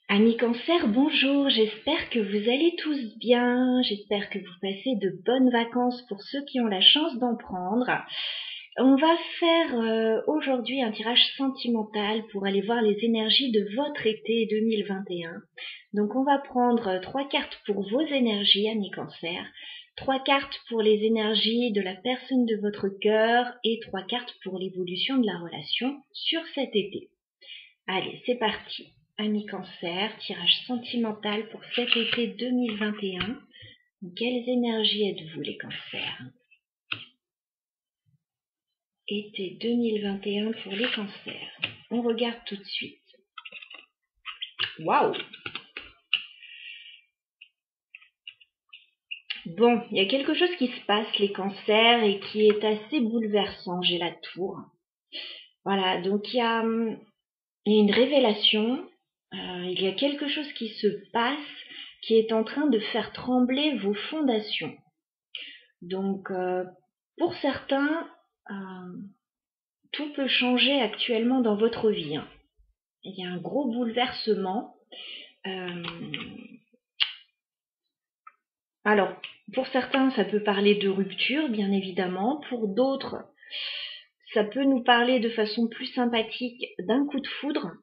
Amis Cancer, bonjour, j'espère que vous allez tous bien, j'espère que vous passez de bonnes vacances pour ceux qui ont la chance d'en prendre. On va faire aujourd'hui un tirage sentimental pour aller voir les énergies de votre été 2021. Donc on va prendre 3 cartes pour vos énergies, amis Cancer, 3 cartes pour les énergies de la personne de votre cœur et 3 cartes pour l'évolution de la relation sur cet été. Allez, c'est parti. Amis Cancer, tirage sentimental pour cet été 2021. Quelles énergies êtes-vous les cancers? Été 2021 pour les cancers. On regarde tout de suite. Waouh! Bon, il y a quelque chose qui se passe les cancers et qui est assez bouleversant. J'ai la tour. Voilà, donc il y a une révélation. Il y a quelque chose qui se passe qui est en train de faire trembler vos fondations. Donc, pour certains, tout peut changer actuellement dans votre vie. Il y a un gros bouleversement. Alors, pour certains, ça peut parler de rupture, bien évidemment. Pour d'autres, ça peut nous parler de façon plus sympathique d'un coup de foudre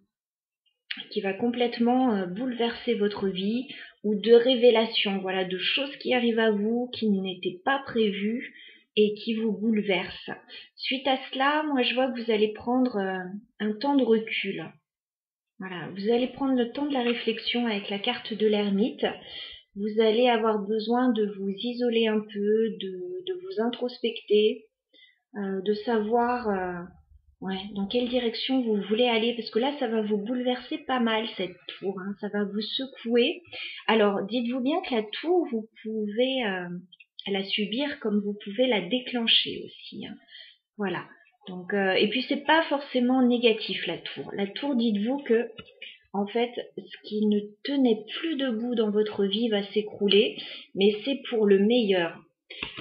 qui va complètement bouleverser votre vie, ou de révélations, voilà, de choses qui arrivent à vous qui n'étaient pas prévues et qui vous bouleversent. Suite à cela, moi je vois que vous allez prendre un temps de recul. Voilà, vous allez prendre le temps de la réflexion avec la carte de l'ermite. Vous allez avoir besoin de vous isoler un peu, de vous introspecter, de savoir dans quelle direction vous voulez aller, parce que là ça va vous bouleverser pas mal cette tour, ça va vous secouer. Alors dites-vous bien que la tour, vous pouvez la subir comme vous pouvez la déclencher aussi. Voilà. Donc et puis c'est pas forcément négatif la tour. La tour, dites-vous que en fait, ce qui ne tenait plus debout dans votre vie va s'écrouler, mais c'est pour le meilleur.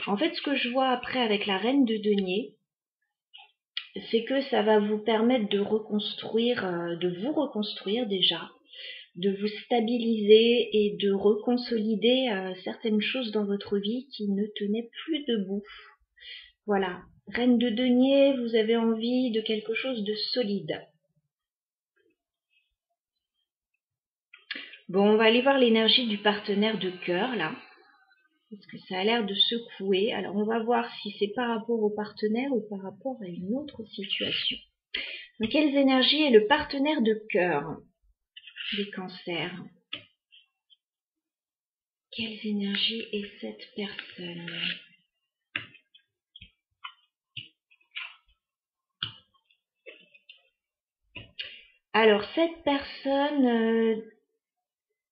En fait, ce que je vois après avec la reine de denier, c'est que ça va vous permettre de reconstruire, de vous reconstruire déjà, de vous stabiliser et de reconsolider certaines choses dans votre vie qui ne tenaient plus debout. Voilà. Reine de denier, vous avez envie de quelque chose de solide. Bon, on va aller voir l'énergie du partenaire de cœur, là. Parce que ça a l'air de secouer. Alors, on va voir si c'est par rapport au partenaire ou par rapport à une autre situation. Donc, quelles énergies est le partenaire de cœur des cancers? Quelles énergies est cette personne? Alors, cette personne,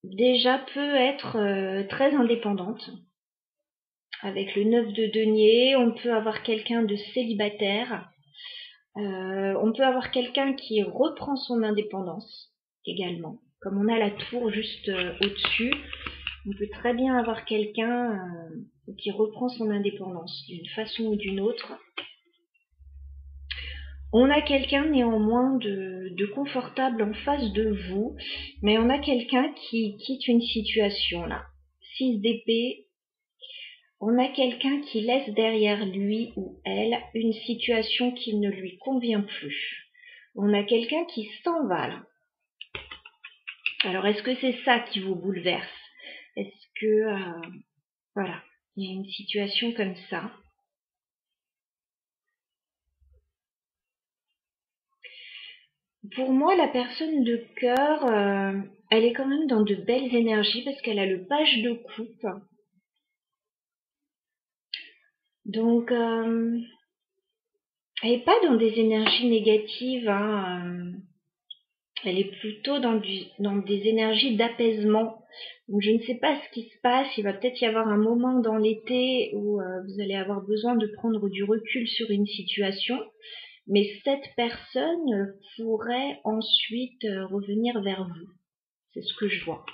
déjà, peut être très indépendante. Avec le 9 de denier, on peut avoir quelqu'un de célibataire. On peut avoir quelqu'un qui reprend son indépendance également. Comme on a la tour juste au-dessus, on peut très bien avoir quelqu'un qui reprend son indépendance d'une façon ou d'une autre. On a quelqu'un néanmoins de confortable en face de vous, mais on a quelqu'un qui quitte une situation là. 6 d'épée. On a quelqu'un qui laisse derrière lui ou elle une situation qui ne lui convient plus. On a quelqu'un qui s'en va là. Alors, est-ce que c'est ça qui vous bouleverse? Est-ce que, voilà, il y a une situation comme ça. Pour moi, la personne de cœur, elle est quand même dans de belles énergies parce qu'elle a le page de coupe. Donc, elle n'est pas dans des énergies négatives. Elle est plutôt dans des énergies d'apaisement. Donc, je ne sais pas ce qui se passe. Il va peut-être y avoir un moment dans l'été où vous allez avoir besoin de prendre du recul sur une situation. Mais cette personne pourrait ensuite revenir vers vous. C'est ce que je vois.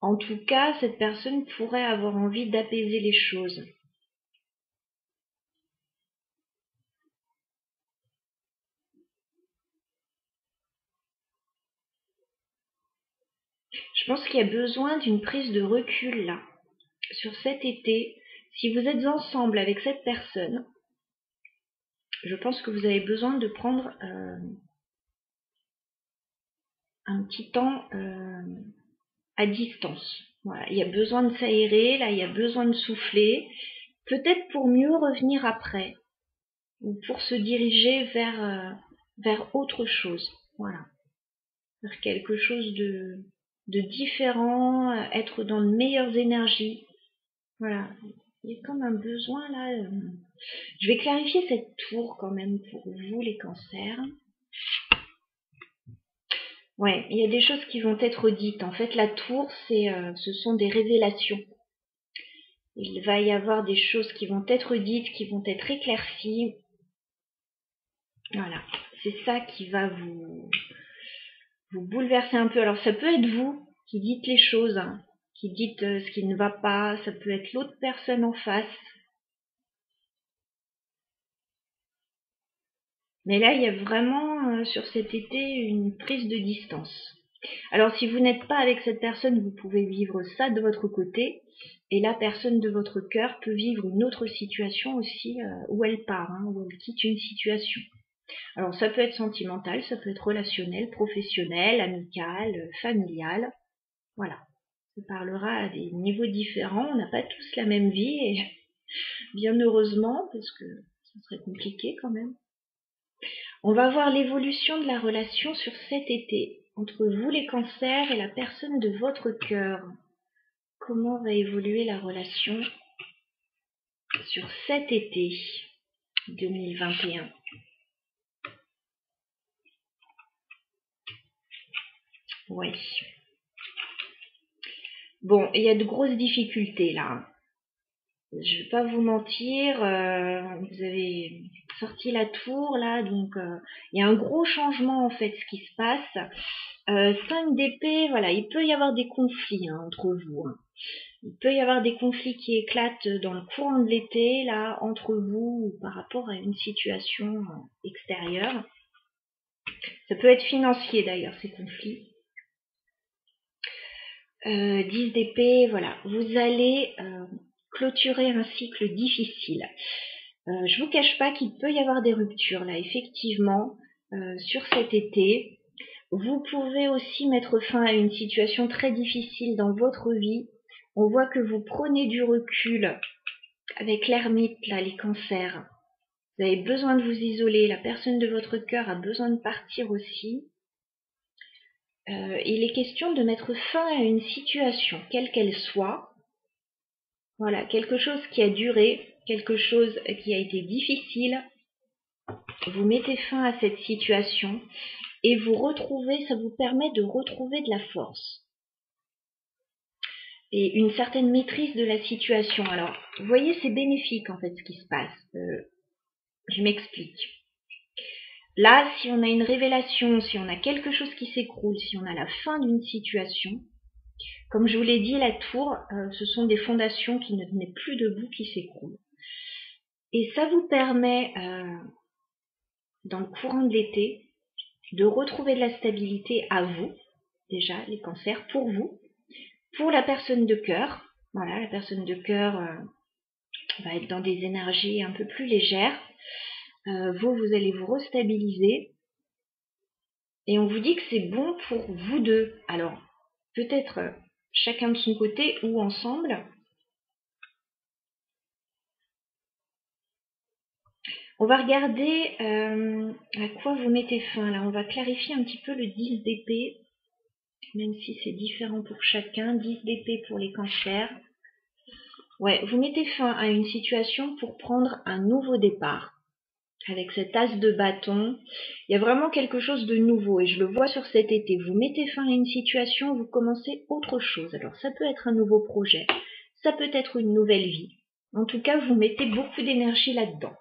En tout cas, cette personne pourrait avoir envie d'apaiser les choses. Je pense qu'il y a besoin d'une prise de recul là, sur cet été. Si vous êtes ensemble avec cette personne, je pense que vous avez besoin de prendre un petit temps à distance. Voilà, il y a besoin de s'aérer, là, il y a besoin de souffler, peut-être pour mieux revenir après, ou pour se diriger vers autre chose. Voilà, vers quelque chose de différent, être dans de meilleures énergies. Voilà, il y a comme un besoin là. Je vais clarifier cette tour quand même pour vous les cancers. Ouais, il y a des choses qui vont être dites. En fait, la tour, ce sont des révélations. Il va y avoir des choses qui vont être dites, qui vont être éclaircies. Voilà, c'est ça qui va vous bouleverser un peu. Alors, ça peut être vous qui dites les choses, hein, qui dites ce qui ne va pas. Ça peut être l'autre personne en face. Mais là, il y a vraiment sur cet été une prise de distance. Alors, si vous n'êtes pas avec cette personne, vous pouvez vivre ça de votre côté. Et la personne de votre cœur peut vivre une autre situation aussi où elle part, hein, où elle quitte une situation. Alors, ça peut être sentimental, ça peut être relationnel, professionnel, amical, familial. Voilà. Ça parlera à des niveaux différents. On n'a pas tous la même vie et bien heureusement, parce que ça serait compliqué quand même. On va voir l'évolution de la relation sur cet été, entre vous les cancers et la personne de votre cœur. Comment va évoluer la relation sur cet été 2021? Oui. Bon, il y a de grosses difficultés là. Je vais pas vous mentir, vous avez sorti la tour là, donc il y a un gros changement en fait ce qui se passe. 5 d'épée, voilà, il peut y avoir des conflits hein, entre vous. Hein. Il peut y avoir des conflits qui éclatent dans le courant de l'été, là, entre vous, par rapport à une situation extérieure. Ça peut être financier d'ailleurs, ces conflits. 10 d'épée, voilà. Vous allez clôturer un cycle difficile. Je vous cache pas qu'il peut y avoir des ruptures, là, effectivement, sur cet été. Vous pouvez aussi mettre fin à une situation très difficile dans votre vie. On voit que vous prenez du recul avec l'ermite, là, les cancers. Vous avez besoin de vous isoler. La personne de votre cœur a besoin de partir aussi. Il est question de mettre fin à une situation, quelle qu'elle soit. Voilà, quelque chose qui a duré, quelque chose qui a été difficile. Vous mettez fin à cette situation et vous retrouvez, ça vous permet de retrouver de la force. Et une certaine maîtrise de la situation. Alors, vous voyez, c'est bénéfique en fait ce qui se passe. Je m'explique. Là, si on a une révélation, si on a quelque chose qui s'écroule, si on a la fin d'une situation, comme je vous l'ai dit, la tour, ce sont des fondations qui ne tenaient plus debout, qui s'écroulent. Et ça vous permet, dans le courant de l'été, de retrouver de la stabilité à vous, déjà, les cancers, pour vous, pour la personne de cœur. Voilà, la personne de cœur va être dans des énergies un peu plus légères. Vous allez vous restabiliser. Et on vous dit que c'est bon pour vous deux. Alors, peut-être chacun de son côté ou ensemble. On va regarder à quoi vous mettez fin. Là, on va clarifier un petit peu le 10 d'épée, même si c'est différent pour chacun. 10 d'épée pour les cancers. Ouais, vous mettez fin à une situation pour prendre un nouveau départ. Avec cet as de bâton, il y a vraiment quelque chose de nouveau et je le vois sur cet été. Vous mettez fin à une situation, vous commencez autre chose. Alors ça peut être un nouveau projet, ça peut être une nouvelle vie. En tout cas, vous mettez beaucoup d'énergie là-dedans.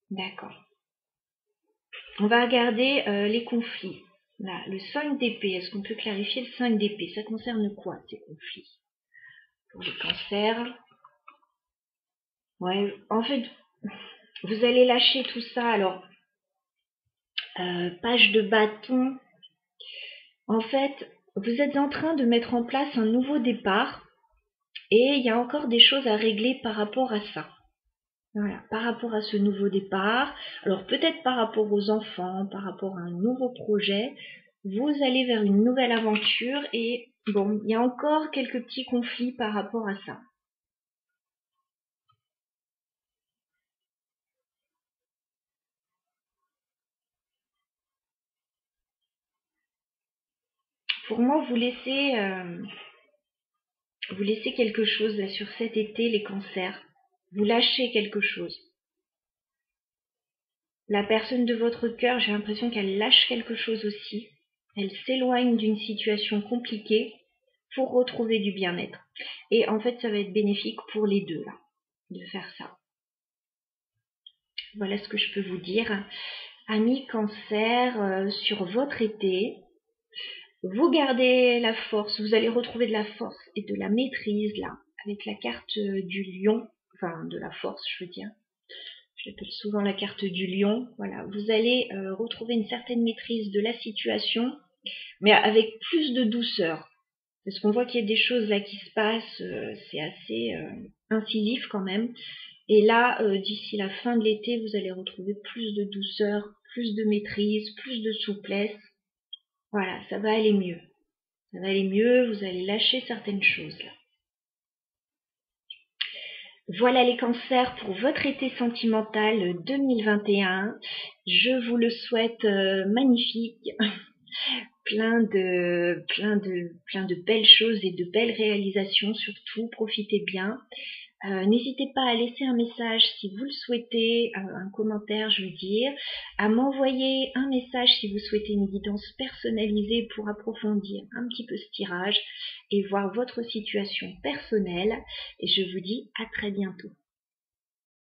D'accord. On va regarder les conflits. Là, le 5 d'épée, est-ce qu'on peut clarifier le 5 d'épée? Ça concerne quoi ces conflits? Pour les cancers. Ouais, en fait, vous allez lâcher tout ça. Alors, Page de bâton. En fait, vous êtes en train de mettre en place un nouveau départ et il y a encore des choses à régler par rapport à ça. Voilà, par rapport à ce nouveau départ. Alors peut-être par rapport aux enfants, par rapport à un nouveau projet, vous allez vers une nouvelle aventure et bon, il y a encore quelques petits conflits par rapport à ça. Pour moi, vous laissez quelque chose là sur cet été, les cancers. Vous lâchez quelque chose. La personne de votre cœur, j'ai l'impression qu'elle lâche quelque chose aussi. Elle s'éloigne d'une situation compliquée pour retrouver du bien-être. Et en fait, ça va être bénéfique pour les deux, là, de faire ça. Voilà ce que je peux vous dire. Amis cancer, sur votre été, vous gardez la force, vous allez retrouver de la force et de la maîtrise, là, avec la carte du lion, enfin, de la force, je veux dire. J'appelle souvent la carte du lion. Voilà, vous allez retrouver une certaine maîtrise de la situation, mais avec plus de douceur. Parce qu'on voit qu'il y a des choses là qui se passent, c'est assez incisif quand même. Et là, d'ici la fin de l'été, vous allez retrouver plus de douceur, plus de maîtrise, plus de souplesse. Voilà, ça va aller mieux. Ça va aller mieux, vous allez lâcher certaines choses là. Voilà les cancers pour votre été sentimental 2021. Je vous le souhaite magnifique, plein de belles choses et de belles réalisations surtout. Profitez bien. N'hésitez pas à laisser un message si vous le souhaitez, un commentaire je veux dire, à m'envoyer un message si vous souhaitez une guidance personnalisée pour approfondir un petit peu ce tirage et voir votre situation personnelle. Et je vous dis à très bientôt.